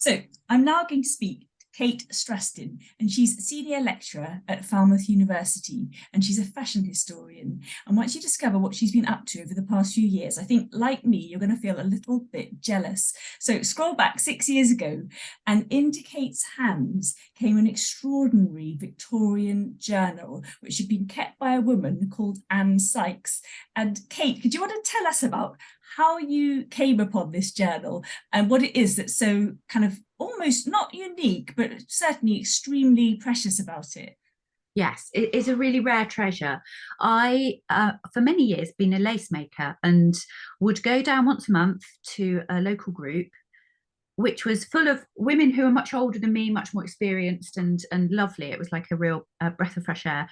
So I'm now going to speak to Kate Strasdin, and she's a senior lecturer at Falmouth University, and she's a fashion historian. And once you discover what she's been up to over the past few years, I think, like me, you're going to feel a little bit jealous. So scroll back 6 years ago, and into Kate's hands came an extraordinary Victorian journal, which had been kept by a woman called Sykes. And Kate, could you want to tell us about how you came upon this journal and what it is that's so kind of almost not unique, but certainly extremely precious about it? Yes, it is a really rare treasure. For many years, been a lace maker and would go down once a month to a local group, which was full of women who are much older than me, much more experienced and lovely. It was like a real breath of fresh air.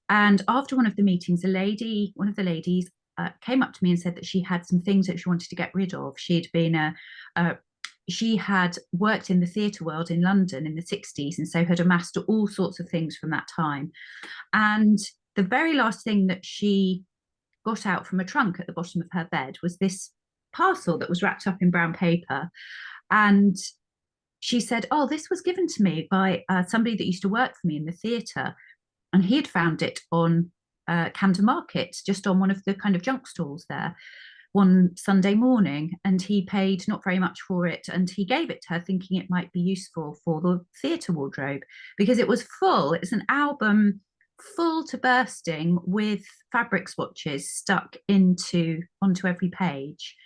And after one of the meetings, one of the ladies, came up to me and said that she had some things that she wanted to get rid of. She had worked in the theatre world in London in the 60s, and so had amassed all sorts of things from that time. And the very last thing that she got out from a trunk at the bottom of her bed was this parcel that was wrapped up in brown paper. And she said, "Oh, this was given to me by somebody that used to work for me in the theatre. And he had found it on Camden Market, just on one of the kind of junk stalls there one Sunday morning, and he paid not very much for it, and he gave it to her thinking it might be useful for the theatre wardrobe, because it was full. It's an album full to bursting with fabric swatches stuck onto every page,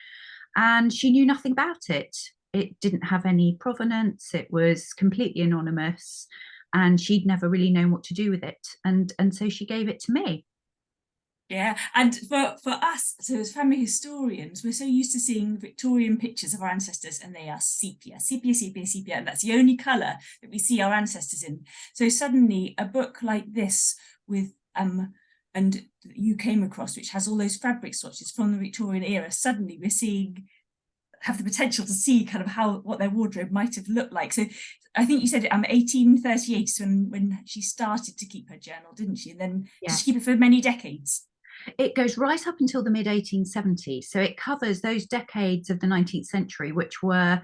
and she knew nothing about it. It didn't have any provenance. It was completely anonymous, and she'd never really known what to do with it, and so she gave it to me. Yeah, and for us, so as family historians, we're so used to seeing Victorian pictures of our ancestors, and they are sepia, sepia, sepia, sepia, and that's the only colour that we see our ancestors in. So suddenly a book like this with and you came across, which has all those fabric swatches from the Victorian era, suddenly we're seeing have the potential to see kind of what their wardrobe might have looked like. So I think you said 1838 is when she started to keep her journal, didn't she? And then just Yes. keep it for many decades. It goes right up until the mid 1870s. So it covers those decades of the 19th century, which were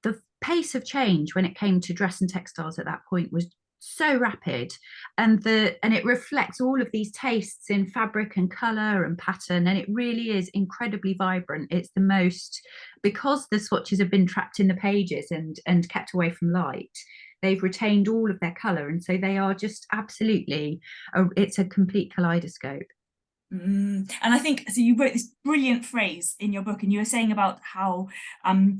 the pace of change when it came to dress and textiles at that point was so rapid, and it reflects all of these tastes in fabric and color and pattern, and it really is incredibly vibrant. It's the most, because the swatches have been trapped in the pages and kept away from light, they've retained all of their color, and so they are just absolutely it's a complete kaleidoscope. And I think so. You wrote this brilliant phrase in your book, and you were saying about um,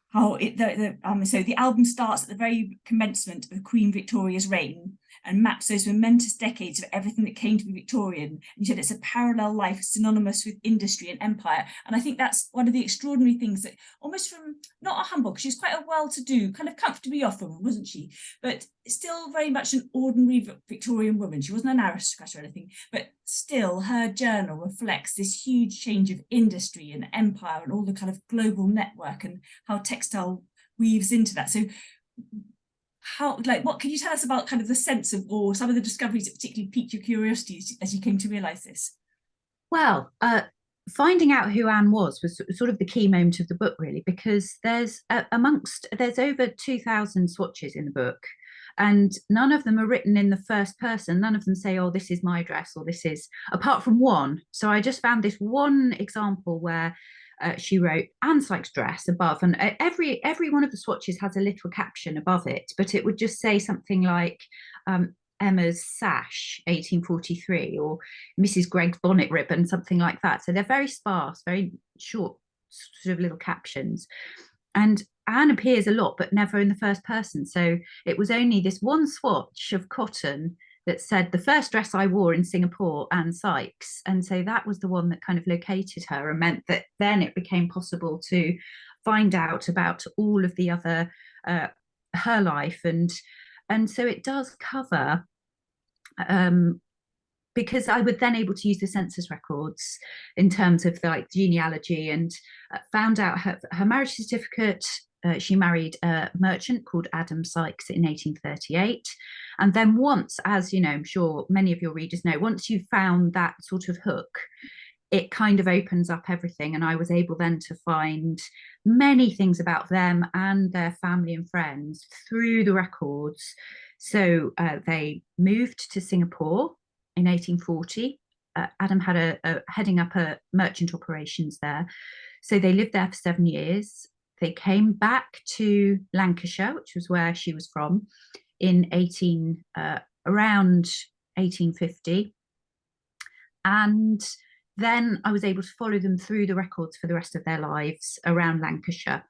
how so the album starts at the very commencement of Queen Victoria's reign and maps those momentous decades of everything that came to be Victorian. And you said it's a parallel life synonymous with industry and empire. And I think that's one of the extraordinary things that almost from not a humble, because she was quite a well-to-do, kind of comfortably off woman, wasn't she? But still very much an ordinary Victorian woman. She wasn't an aristocrat or anything, but still her journal reflects this huge change of industry and empire and all the kind of global network and how textile weaves into that. So what can you tell us about kind of the sense of, or some of the discoveries that particularly piqued your curiosity as you came to realize this? Well, finding out who Anne was sort of the key moment of the book, really, because there's over 2,000 swatches in the book, and none of them are written in the first person. None of them say, "Oh, this is my dress," or "This is," apart from one. So I just found this one example where she wrote Anne Sykes' dress above, and every one of the swatches has a little caption above it, but it would just say something like Emma's sash 1843, or Mrs. Gregg's bonnet ribbon, something like that. So they're very sparse, very short sort of little captions. And Anne appears a lot, but never in the first person. So it was only this one swatch of cotton that said the first dress I wore in Singapore, Anne Sykes. And so that was the one that kind of located her and meant that then it became possible to find out about all of the other her life. And so it does cover, because I would then able to use the census records in terms of like genealogy, and found out her marriage certificate. She married a merchant called Adam Sykes in 1838. And then once, as you know, I'm sure many of your readers know, once you've found that sort of hook, it kind of opens up everything. And I was able then to find many things about them and their family and friends through the records. So they moved to Singapore in 1840. Adam had a heading up a merchant operations there. So they lived there for 7 years. They came back to Lancashire, which was where she was from, in around 1850. And then I was able to follow them through the records for the rest of their lives around Lancashire.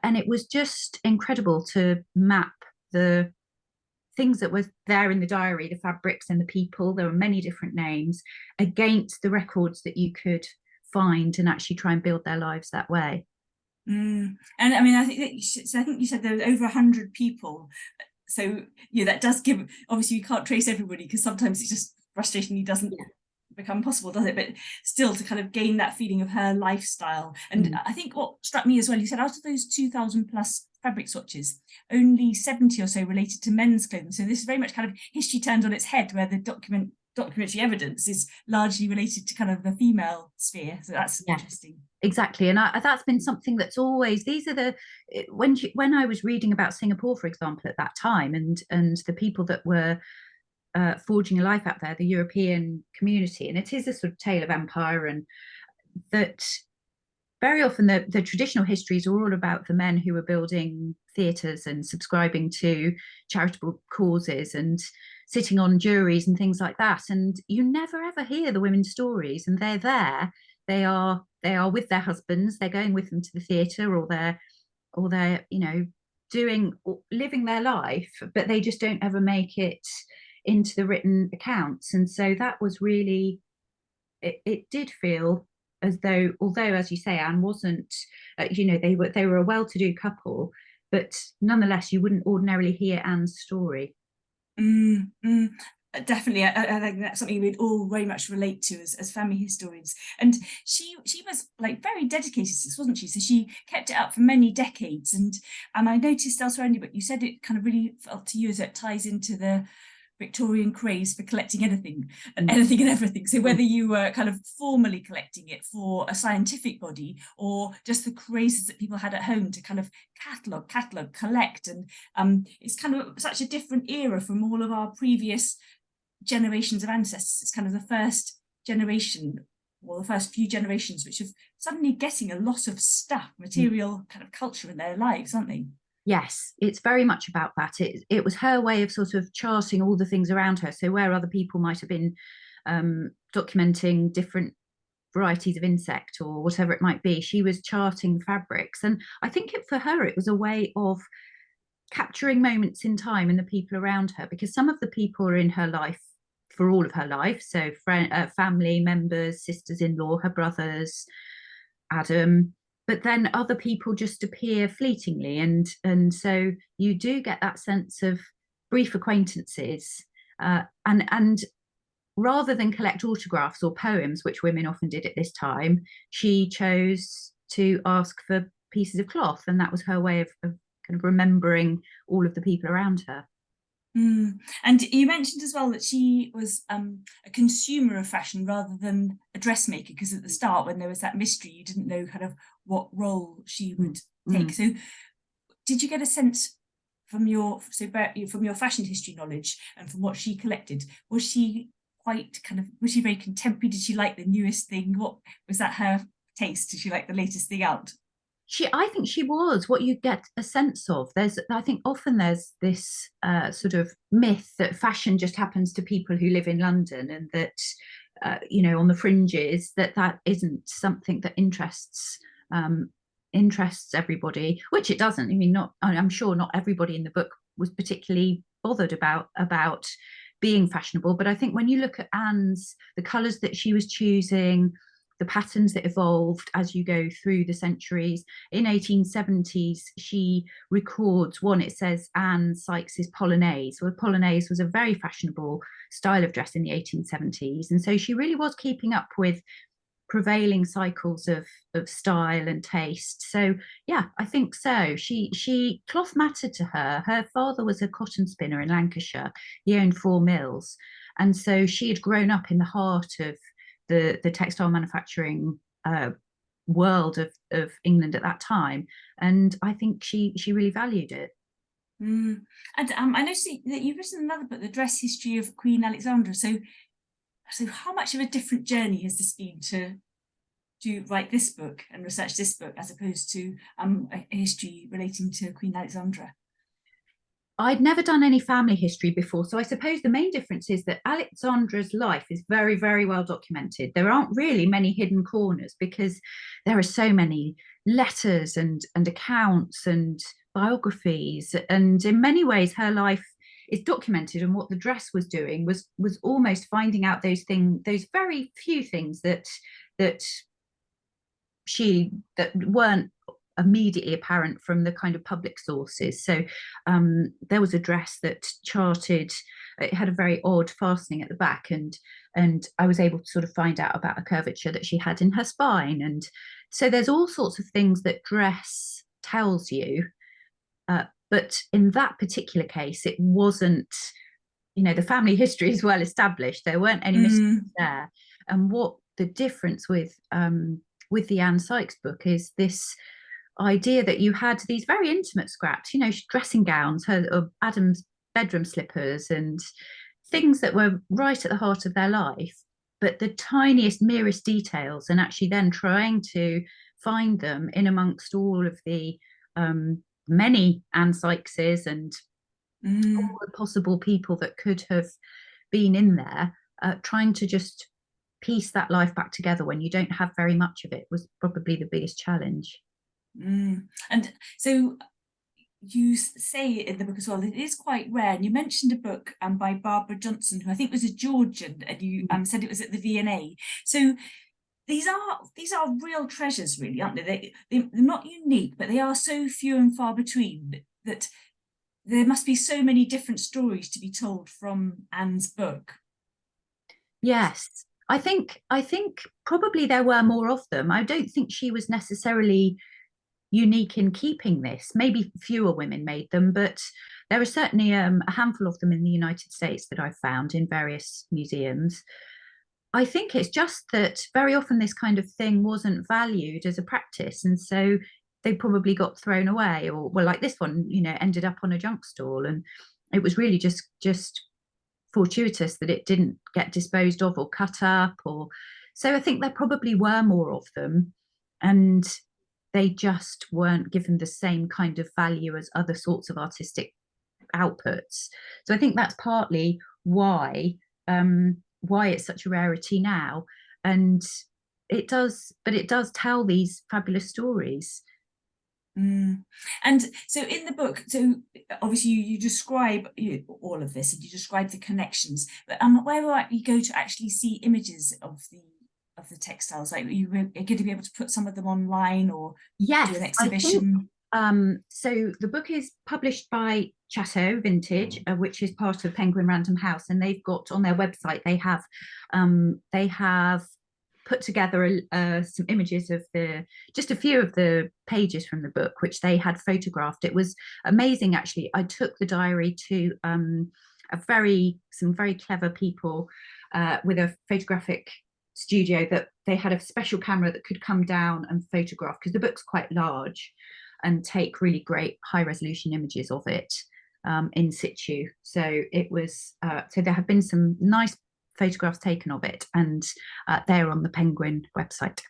And it was just incredible to map the things that were there in the diary, the fabrics and the people, there were many different names, against the records that you could find, and actually try and build their lives that way. And I mean, I think you said there were over 100 people. So yeah, that does give, obviously you can't trace everybody because sometimes it's just frustratingly doesn't become possible, does it? But still, to kind of gain that feeling of her lifestyle. And I think what struck me as well, you said out of those 2,000 plus fabric swatches, only 70 or so related to men's clothing. So this is very much kind of history turned on its head, where the documentary evidence is largely related to kind of the female sphere. So that's interesting. Exactly. And that's been something that's always, these are the, when I was reading about Singapore, for example, at that time, and the people that were forging a life out there, the European community, and it is a sort of tale of empire, and that very often the traditional histories are all about the men who were building theatres and subscribing to charitable causes and sitting on juries and things like that. And you never ever hear the women's stories, and they're there. They are with their husbands. They're going with them to the theatre, or they're living their life, but they just don't ever make it into the written accounts. And so that was really, it did feel as though, although as you say, Anne wasn't, they were a well-to-do couple, but nonetheless you wouldn't ordinarily hear Anne's story. Definitely, I think that's something we'd all very much relate to as family historians. And she was like very dedicated to this, wasn't she? So she kept it up for many decades. And I noticed elsewhere in your book, you said it kind of really felt to you as it ties into the Victorian craze for collecting anything and everything. So whether you were kind of formally collecting it for a scientific body, or just the crazes that people had at home to kind of catalog, collect. And it's kind of such a different era from all of our previous generations of ancestors. It's kind of the first generation, or the first few generations, which have suddenly getting a lot of stuff, material kind of culture in their lives, aren't they? Yes, it's very much about that. It was her way of sort of charting all the things around her. So where other people might have been documenting different varieties of insect or whatever it might be, she was charting fabrics. And I think for her, it was a way of capturing moments in time and the people around her, because some of the people are in her life for all of her life. So family members, sisters-in-law, her brothers, Adam, but then other people just appear fleetingly, and so you do get that sense of brief acquaintances, and rather than collect autographs or poems, which women often did at this time, she chose to ask for pieces of cloth, and that was her way of kind of remembering all of the people around her. And you mentioned as well that she was a consumer of fashion rather than a dressmaker, because at the start, when there was that mystery, you didn't know kind of what role she would take. So did you get a sense from your fashion history knowledge and from what she collected, was she very contemporary? Did she like the newest thing? What was that, her taste? Did she like the latest thing out? I think she was. What you get a sense of, I think often there's this sort of myth that fashion just happens to people who live in London, and that on the fringes, that isn't something that interests everybody, which it doesn't. I mean, I'm sure not everybody in the book was particularly bothered about being fashionable, but I think when you look at the colours that she was choosing, the patterns that evolved as you go through the centuries. In 1870s, she records one, it says Anne Sykes's polonaise. Well, polonaise was a very fashionable style of dress in the 1870s. And so she really was keeping up with prevailing cycles of style and taste. So yeah, I think so. She cloth mattered to her. Her father was a cotton spinner in Lancashire. He owned 4 mills. And so she had grown up in the heart of the textile manufacturing world of England at that time, and I think she really valued it. And I noticed that you've written another book, The Dress History of Queen Alexandra. So how much of a different journey has this been to write this book and research this book as opposed to a history relating to Queen Alexandra? I'd never done any family history before, so I suppose the main difference is that Alexandra's life is very, very well documented. There aren't really many hidden corners because there are so many letters and accounts and biographies, and in many ways, her life is documented. And what the dress was doing was almost finding out those very few things that that weren't immediately apparent from the kind of public sources. So there was a dress that charted, it had a very odd fastening at the back, and I was able to sort of find out about a curvature that she had in her spine. And so there's all sorts of things that dress tells you, but in that particular case it wasn't, the family history is well established, there weren't any mysteries there. And what the difference with the Anne Sykes book is this idea that you had these very intimate scraps, dressing gowns, her Adam's bedroom slippers, and things that were right at the heart of their life, but the tiniest, merest details, and actually then trying to find them in amongst all of the many Anne Sykeses and all the possible people that could have been in there, trying to just piece that life back together when you don't have very much of it was probably the biggest challenge. And so you say in the book as well that it is quite rare, and you mentioned a book by Barbara Johnson, who I think was a Georgian, and you said it was at the V&A. So these are real treasures, really, aren't they? They're not unique, but they are so few and far between that there must be so many different stories to be told from Anne's book. Yes, I think probably there were more of them. I don't think she was necessarily unique in keeping this. Maybe fewer women made them, but there are certainly a handful of them in the United States that I've found in various museums. I think it's just that very often this kind of thing wasn't valued as a practice, and so they probably got thrown away, or well, like this one, ended up on a junk stall, and it was really just fortuitous that it didn't get disposed of or cut up, or so I think there probably were more of them, and they just weren't given the same kind of value as other sorts of artistic outputs. So I think that's partly why it's such a rarity now. And it does tell these fabulous stories. And so in the book, so obviously you describe all of this, and you describe the connections, but where you go to actually see images of the textiles, like you were going to be able to put some of them online or do an exhibition? So the book is published by Chatto Vintage, which is part of Penguin Random House, and they've got on their website they have put together some images of just a few of the pages from the book, which they had photographed. It was amazing, actually. I took the diary to some very clever people with a photographic studio, that they had a special camera that could come down and photograph, because the book's quite large, and take really great high resolution images of it in situ. So it was so there have been some nice photographs taken of it, and they're on the Penguin website.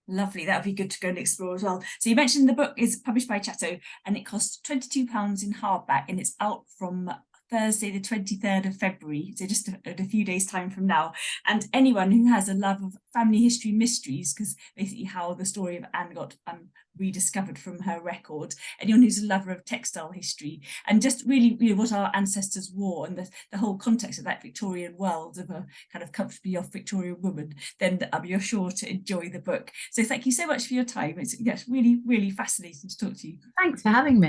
Lovely, that would be good to go and explore as well. So you mentioned the book is published by Chatto, and it costs £22 in hardback, and it's out from Thursday the 23rd of February, so just a few days time from now. And anyone who has a love of family history mysteries, because basically how the story of Anne got rediscovered from her record, anyone who's a lover of textile history and just really what our ancestors wore, and the whole context of that Victorian world of a kind of comfortably off Victorian woman, then you're sure to enjoy the book. So thank you so much for your time. It's really, really fascinating to talk to you. Thanks for having me.